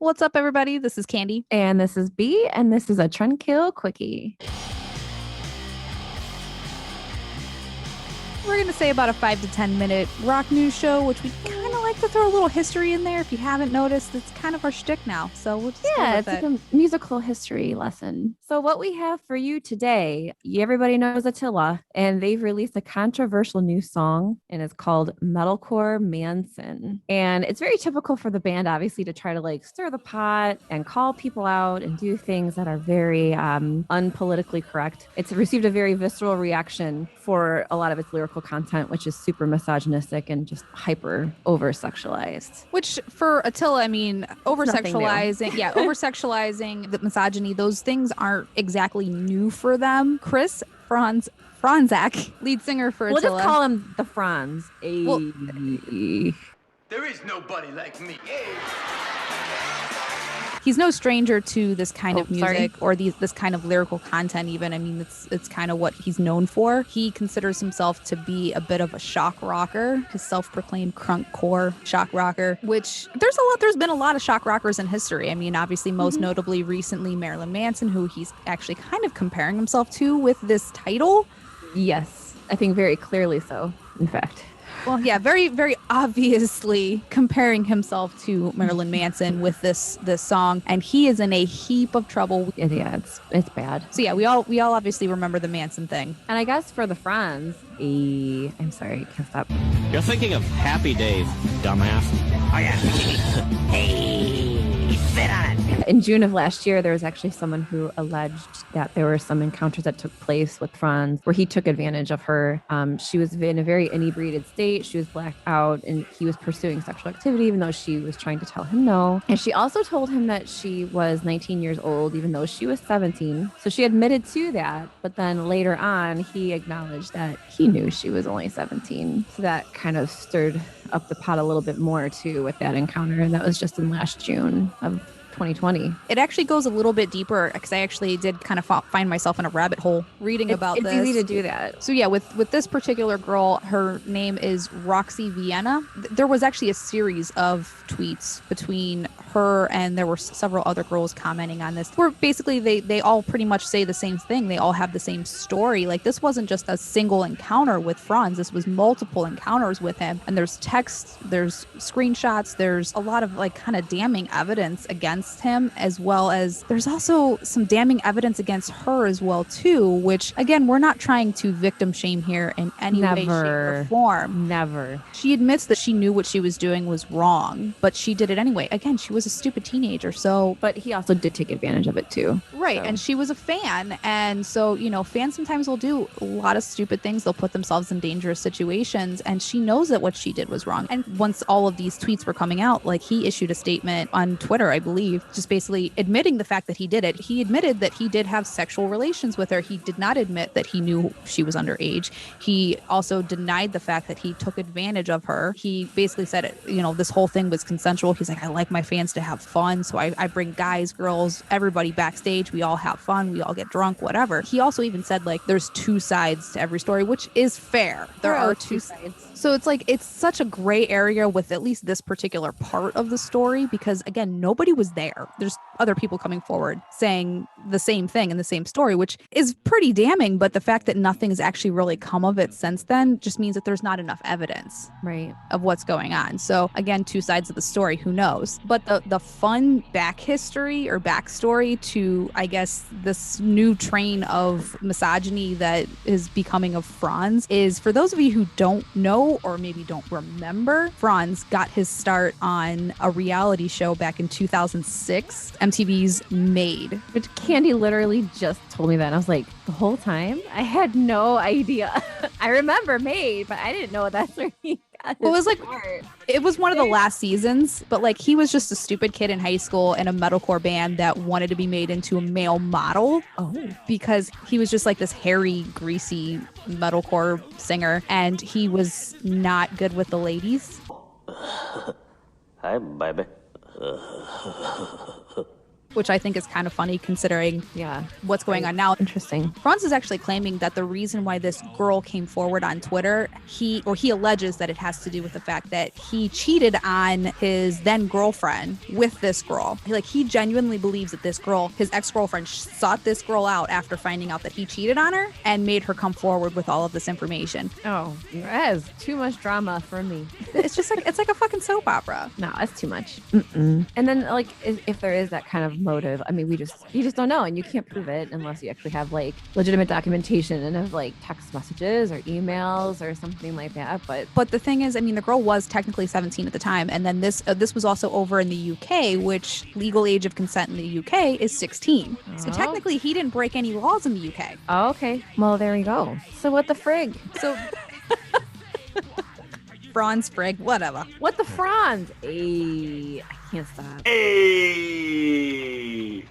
What's up, everybody? This is Candy. And this is B, and this is a Trend Kill Quickie. We're going to say about a 5 to 10 minute rock news show, which we kind of like to throw a little history in there. If you haven't noticed, it's kind of our shtick now. So we'll just go with it's like a musical history lesson. So what we have for you today, everybody knows Attila, and they've released a controversial new song, and it's called Metalcore Manson. And it's very typical for the band, obviously, to try to like stir the pot and call people out and do things that are very unpolitically correct. It's received a very visceral reaction for a lot of its lyrical content, which is super misogynistic and just hyper over-sexualized. Which for Attila, I mean, over-sexualizing the misogyny, those things aren't exactly new for them. Chris Franzak, lead singer for Attila. We'll just call him the Franz. There is nobody like me. He's no stranger to this kind of music or this kind of lyrical content even. I mean, it's kind of what he's known for. He considers himself to be a bit of a shock rocker, his self-proclaimed crunkcore shock rocker, which there's been a lot of shock rockers in history. I mean, obviously, most notably recently Marilyn Manson, who he's actually kind of comparing himself to with this title. Yes, I think very clearly so, in fact. Well, yeah, very, very obviously comparing himself to Marilyn Manson with this song, and he is in a heap of trouble. Yeah, it's bad. So yeah, we all obviously remember the Manson thing. And I guess for the Franz, I'm sorry, I can't stop. You're thinking of Happy Days, dumbass. Oh yeah. Hey, sit on it. In June of last year, there was actually someone who alleged that there were some encounters that took place with Franz where he took advantage of her. She was in a very inebriated state. She was blacked out, and he was pursuing sexual activity, even though she was trying to tell him no. And she also told him that she was 19 years old, even though she was 17. So she admitted to that. But then later on, he acknowledged that he knew she was only 17. So that kind of stirred up the pot a little bit more, too, with that encounter. And that was just in last June of 2020. It actually goes a little bit deeper because I actually did kind of find myself in a rabbit hole reading about this. It's easy to do that. So yeah, with this particular girl, her name is Roxy Vienna. There was actually a series of tweets between her and there were several other girls commenting on this where basically they all pretty much say the same thing. They all have the same story. Like, this wasn't just a single encounter with Franz. This was multiple encounters with him. And there's texts, there's screenshots, there's a lot of like kind of damning evidence against him, as well as there's also some damning evidence against her as well too, which again, we're not trying to victim shame here in any way, shape, or form. Never. She admits that she knew what she was doing was wrong, but she did it anyway. Again, she was a stupid teenager, so... But he also did take advantage of it too. Right, so. And she was a fan, and so, you know, fans sometimes will do a lot of stupid things. They'll put themselves in dangerous situations, and she knows that what she did was wrong. And once all of these tweets were coming out, like, he issued a statement on Twitter, I believe, just basically admitting the fact that he did it. He admitted that he did have sexual relations with her. He did not admit that he knew she was underage. He also denied the fact that he took advantage of her. He basically said, you know, this whole thing was consensual. He's like, I like my fans to have fun, so I bring guys, girls, everybody backstage. We all have fun. We all get drunk, whatever. He also even said, like, there's two sides to every story, which is fair. There are two sides. So it's like, it's such a gray area with at least this particular part of the story, because again, nobody was there. There's other people coming forward saying the same thing in the same story, which is pretty damning. But the fact that nothing has actually really come of it since then just means that there's not enough evidence of what's going on. So again, two sides of the story, who knows? But the fun back history or backstory to, I guess, this new train of misogyny that is becoming of Franz is, for those of you who don't know or maybe don't remember, Franz got his start on a reality show back in 2006, MTV's Made. Which Candy literally just told me that. And I was like, the whole time? I had no idea. I remember Made, but I didn't know that's where he got his start. It was one of the last seasons, but like, he was just a stupid kid in high school in a metalcore band that wanted to be made into a male model. Because he was just like this hairy, greasy metalcore singer, and he was not good with the ladies. Hi, baby. which I think is kind of funny considering what's going on now. Interesting. Franz is actually claiming that the reason why this girl came forward on Twitter, he alleges that it has to do with the fact that he cheated on his then girlfriend with this girl. He genuinely believes that this girl, his ex-girlfriend, sought this girl out after finding out that he cheated on her and made her come forward with all of this information. Oh, that is too much drama for me. It's just it's like a fucking soap opera. No, that's too much. Mm-mm. And then if there is that kind of motive, I mean, you just don't know, and you can't prove it unless you actually have legitimate documentation and have text messages or emails or something like that. But the thing is, I mean, the girl was technically 17 at the time, and then this was also over in the UK, which legal age of consent in the UK is 16. So technically, he didn't break any laws in the UK. Oh, okay. Well, there you go. So what the frig? So. Franz frig, whatever. What the Franz? Hey, I can't stop. Hey!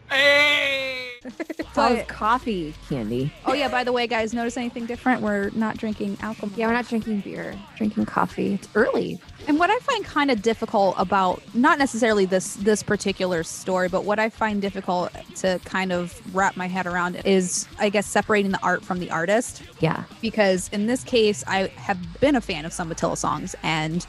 Hey! How's coffee, Candy? Oh yeah, by the way, guys, notice anything different? We're not drinking alcohol. Yeah, we're not drinking beer. Drinking coffee. It's early. And what I find kind of difficult about, not necessarily this particular story, but what I find difficult to kind of wrap my head around is, I guess, separating the art from the artist. Yeah. Because in this case, I have been a fan of some Attila songs, and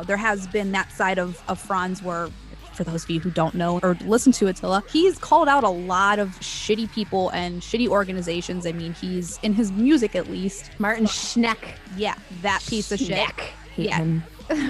there has been that side of Franz where, for those of you who don't know or listen to Attila, he's called out a lot of shitty people and shitty organizations. I mean, he's, in his music at least, Martin Schneck. Yeah, that piece of shit. Hate him.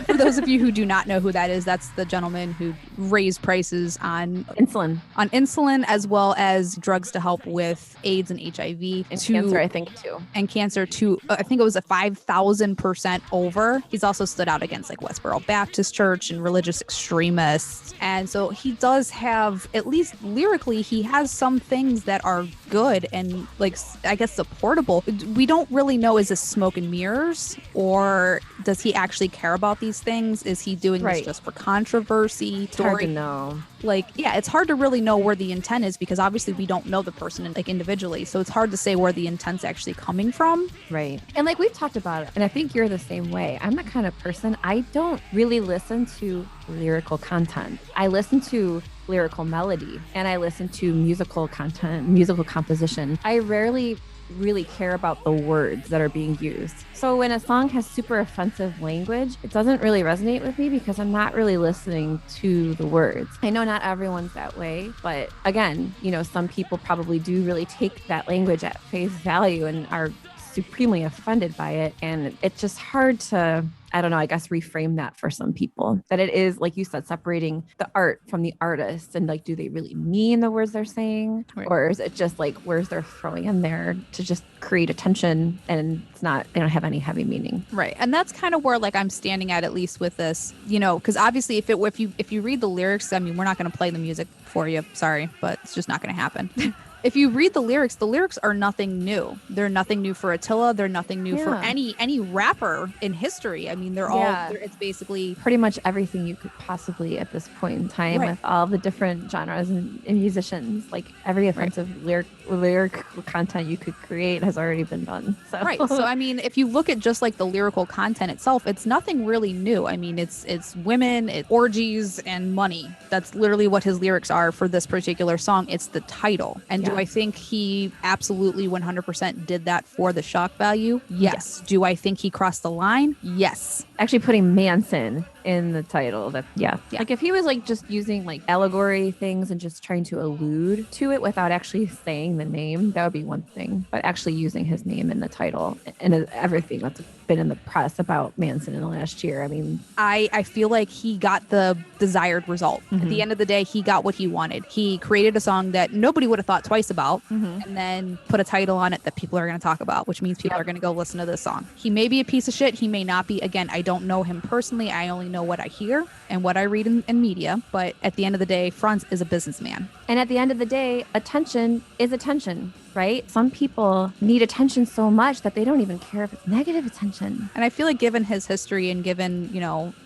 For those of you who do not know who that is, that's the gentleman who raised prices on insulin as well as drugs to help with AIDS and HIV and cancer, I think too. And cancer to I think it was a 5,000% over. He's also stood out against Westboro Baptist Church and religious extremists. And so he does have, at least lyrically, he has some things that are good and I guess supportable. We don't really know, is this smoke and mirrors, or does he actually care about these things? Is he doing this just for controversy? It's hard to know. It's hard to really know where the intent is, because obviously we don't know the person individually. So it's hard to say where the intent's actually coming from. Right. And we've talked about it, and I think you're the same way. I'm the kind of person, I don't really listen to lyrical content. I listen to lyrical melody, and I listen to musical content, musical composition. I rarely really care about the words that are being used. So when a song has super offensive language, it doesn't really resonate with me because I'm not really listening to the words. I know not everyone's that way, but again, some people probably do really take that language at face value and are supremely offended by it. And it's just hard to, I don't know, I guess reframe that for some people, that it is, like you said, separating the art from the artist, and do they really mean the words they're saying? Right. Or is it just words they're throwing in there to just create attention, and they don't have any heavy meaning? Right. And that's kind of where I'm standing at least with this, because obviously if you read the lyrics, I mean, we're not going to play the music for you. Sorry, but it's just not going to happen. If you read the lyrics are nothing new. They're nothing new for Attila. They're nothing new for any rapper in history. I mean, it's basically pretty much everything you could possibly at this point in time, with all the different genres and musicians. Every offensive lyric content you could create has already been done. So. Right. So, I mean, if you look at just the lyrical content itself, it's nothing really new. I mean, it's women, it's orgies, and money. That's literally what his lyrics are for this particular song. It's the title. And do I think he absolutely 100% did that for the shock value? Yes. Do I think he crossed the line? Yes. Actually putting Manson in the title, if he was just using allegory things and just trying to allude to it without actually saying the name, that would be one thing. But actually using his name in the title and everything that's been in the press about Manson in the last year, I mean, I feel like he got the desired result. Mm-hmm. At the end of the day, he got what he wanted. He created a song that nobody would have thought twice about, and then put a title on it that people are going to talk about, which means people are going to go listen to this song. He may be a piece of shit. He may not be. Again, I don't know him personally. I only know what I hear and what I read in media. But at the end of the day, Franz is a businessman. And at the end of the day, attention is attention. right? Some people need attention so much that they don't even care if it's negative attention. And I feel like given his history and given,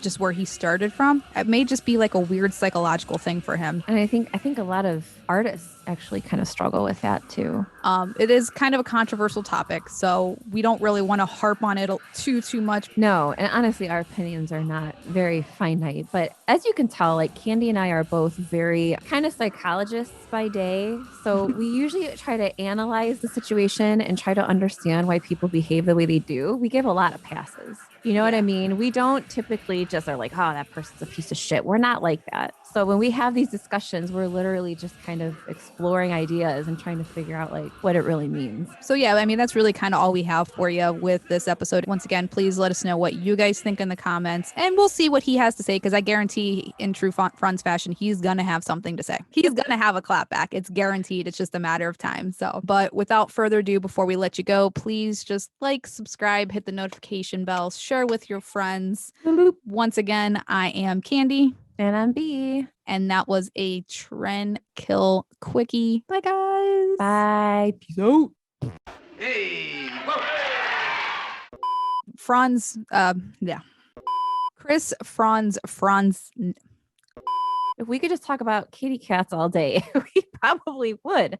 just where he started from, it may just be like a weird psychological thing for him. And I think a lot of artists actually kind of struggle with that too. It is kind of a controversial topic, so we don't really want to harp on it too much. No, and honestly, our opinions are not very finite. But as you can tell, like Candy and I are both very kind of psychologists by day. So we usually try to analyze the situation and try to understand why people behave the way they do. We give a lot of passes. You know what I mean? We don't typically just are like, oh, that person's a piece of shit. We're not like that. So when we have these discussions, we're literally just kind of exploring ideas and trying to figure out like what it really means. So yeah, I mean, that's really kind of all we have for you with this episode. Once again, please let us know what you guys think in the comments and we'll see what he has to say, because I guarantee in true Franz fashion, he's going to have something to say. He's going to have a clap back. It's guaranteed. It's just a matter of time. So, but without further ado, before we let you go, please just like, subscribe, hit the notification bell, share with your friends. Once again, I am Candy. And I'm B. And that was a Trend Kill Quickie. Bye, guys. Bye. Peace out. Hey, whoa. Franz, yeah. Chris Franz. If we could just talk about kitty cats all day, we probably would.